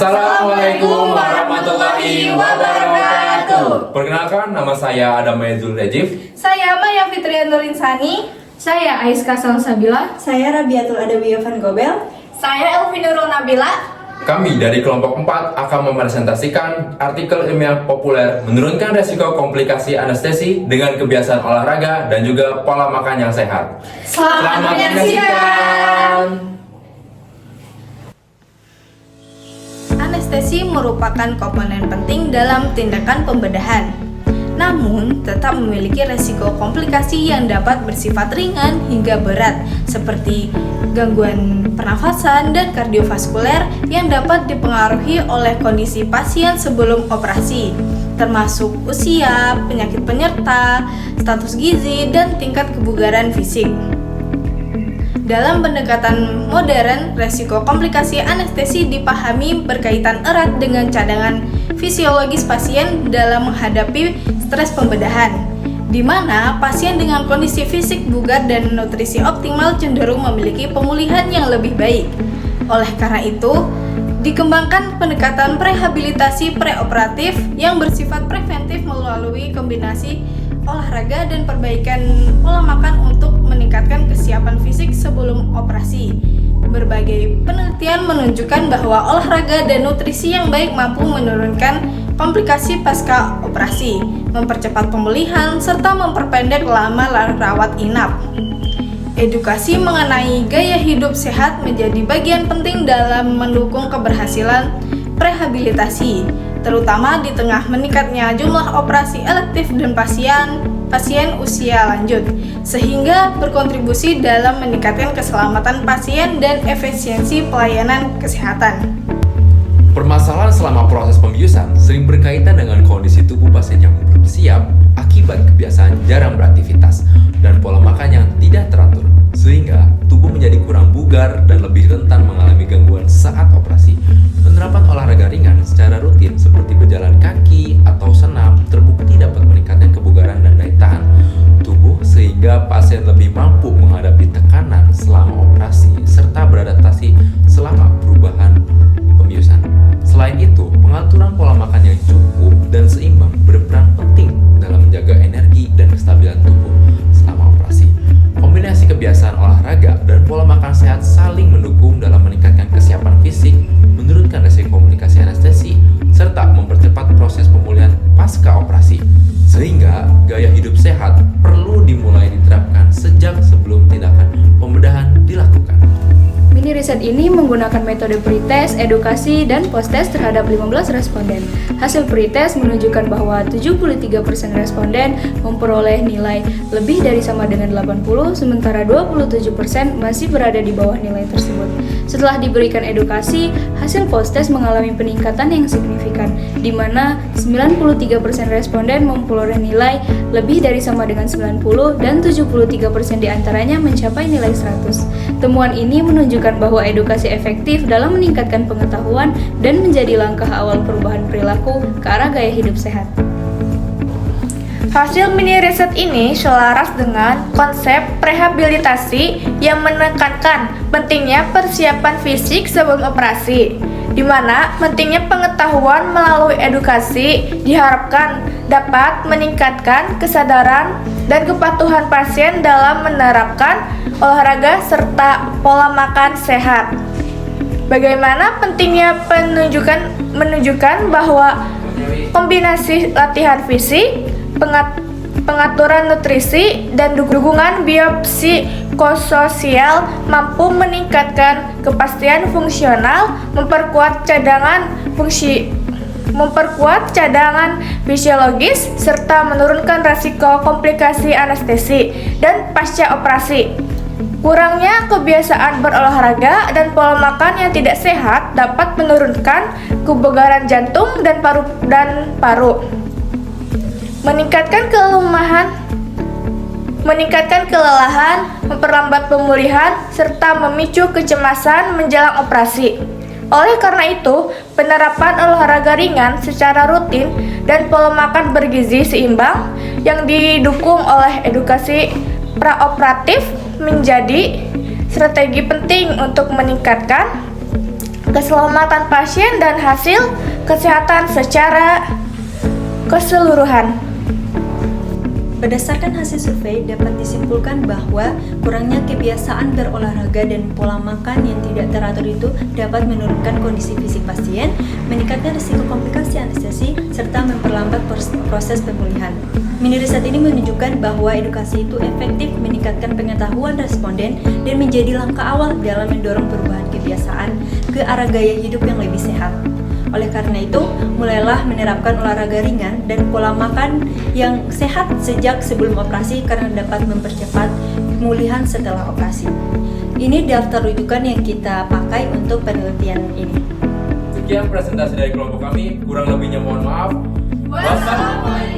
Assalamualaikum warahmatullahi wabarakatuh. Perkenalkan, nama saya Adam Mayzul Rejif. Saya Maya Fitrian Nurinsani. Saya Aiska Salsabila. Saya Rabiatul Adawiyah Van Gobel. Saya Elvi Nurul Nabila. Kami dari kelompok 4 akan mempresentasikan artikel ilmiah populer menurunkan resiko komplikasi anestesi dengan kebiasaan olahraga dan juga pola makan yang sehat. Selamat menyaksikan. Anestesi merupakan komponen penting dalam tindakan pembedahan. Namun, tetap memiliki resiko komplikasi yang dapat bersifat ringan hingga berat, seperti gangguan pernafasan dan kardiovaskuler yang dapat dipengaruhi oleh kondisi pasien sebelum operasi, termasuk usia, penyakit penyerta, status gizi, dan tingkat kebugaran fisik. Dalam pendekatan modern, resiko komplikasi anestesi dipahami berkaitan erat dengan cadangan fisiologis pasien dalam menghadapi stres pembedahan, di mana pasien dengan kondisi fisik bugar dan nutrisi optimal cenderung memiliki pemulihan yang lebih baik. Oleh karena itu, dikembangkan pendekatan rehabilitasi preoperatif yang bersifat preventif melalui kombinasi olahraga dan perbaikan pola makan untuk meningkatkan kesiapan fisik sebelum operasi. Berbagai penelitian menunjukkan bahwa olahraga dan nutrisi yang baik mampu menurunkan komplikasi pasca operasi, mempercepat pemulihan, serta memperpendek lama rawat inap. Edukasi mengenai gaya hidup sehat menjadi bagian penting dalam mendukung keberhasilan rehabilitasi, terutama di tengah meningkatnya jumlah operasi elektif dan pasien usia lanjut, sehingga berkontribusi dalam meningkatkan keselamatan pasien dan efisiensi pelayanan kesehatan. Permasalahan selama proses pembiusan sering berkaitan dengan kondisi tubuh pasien yang belum siap akibat kebiasaan jarang beraktivitas dan pola makan yang tidak teratur, sehingga tubuh menjadi kurang bugar dan lebih rentan mengalami gangguan saat operasi. Penerapan olahraga ringan secara rutin seperti berjalan kaki atau senam terbukti dapat meningkatkan kebugaran dan daya tahan tubuh sehingga pasien lebih mampu menghadapi tekanan selama operasi serta beradaptasi selama perubahan pembiusan. Selain itu, pengaturan pola makan yang cukup dan seimbang berperan penting dalam menjaga energi dan kestabilan tubuh selama operasi. Kombinasi kebiasaan olahraga dan pola makan sehat saling mendukung dalam meningkatkan kesiapan fisik, menurunkan resiko komplikasi anestesi, serta mempercepat proses pemulihan pasca operasi. Sehingga gaya hidup sehat perlu dimulai diterapkan sejak sebelum tindakan pembedahan dilakukan. Mini riset ini menggunakan metode pretest, edukasi, dan post-test terhadap 15 responden. Hasil pretest menunjukkan bahwa 73% responden memperoleh nilai lebih dari sama dengan 80, sementara 27% masih berada di bawah nilai tersebut. Setelah diberikan edukasi, hasil post-test mengalami peningkatan yang signifikan, di mana 93% responden memperoleh nilai lebih dari sama dengan 90 dan 73% diantaranya mencapai nilai 100. Temuan ini menunjukkan bahwa edukasi efektif dalam meningkatkan pengetahuan dan menjadi langkah awal perubahan perilaku ke arah gaya hidup sehat. Hasil mini riset ini selaras dengan konsep rehabilitasi yang menekankan pentingnya persiapan fisik sebelum operasi, di mana pentingnya pengetahuan melalui edukasi diharapkan dapat meningkatkan kesadaran dan kepatuhan pasien dalam menerapkan olahraga serta pola makan sehat. Bagaimana pentingnya menunjukkan bahwa kombinasi latihan fisik, pengaturan nutrisi, dan dukungan biopsikososial mampu meningkatkan kepastian fungsional, memperkuat cadangan fisiologis, serta menurunkan risiko komplikasi anestesi dan pasca operasi. Kurangnya kebiasaan berolahraga dan pola makan yang tidak sehat dapat menurunkan kebugaran jantung dan paru, meningkatkan kelelahan, memperlambat pemulihan, serta memicu kecemasan menjelang operasi. Oleh karena itu, penerapan olahraga ringan secara rutin dan pola makan bergizi seimbang yang didukung oleh edukasi praoperatif menjadi strategi penting untuk meningkatkan keselamatan pasien, dan hasil kesehatan secara keseluruhan. Berdasarkan hasil survei, dapat disimpulkan bahwa kurangnya kebiasaan berolahraga dan pola makan yang tidak teratur itu dapat menurunkan kondisi fisik pasien, meningkatkan risiko komplikasi anestesi, serta memperlambat proses pemulihan. Mini riset ini menunjukkan bahwa edukasi itu efektif meningkatkan pengetahuan responden dan menjadi langkah awal dalam mendorong perubahan kebiasaan ke arah gaya hidup yang lebih sehat. Oleh karena itu, mulailah menerapkan olahraga ringan dan pola makan yang sehat sejak sebelum operasi karena dapat mempercepat pemulihan setelah operasi. Ini daftar rujukan yang kita pakai untuk penelitian ini. Sekian presentasi dari kelompok kami, kurang lebihnya mohon maaf. Wassalamualaikum.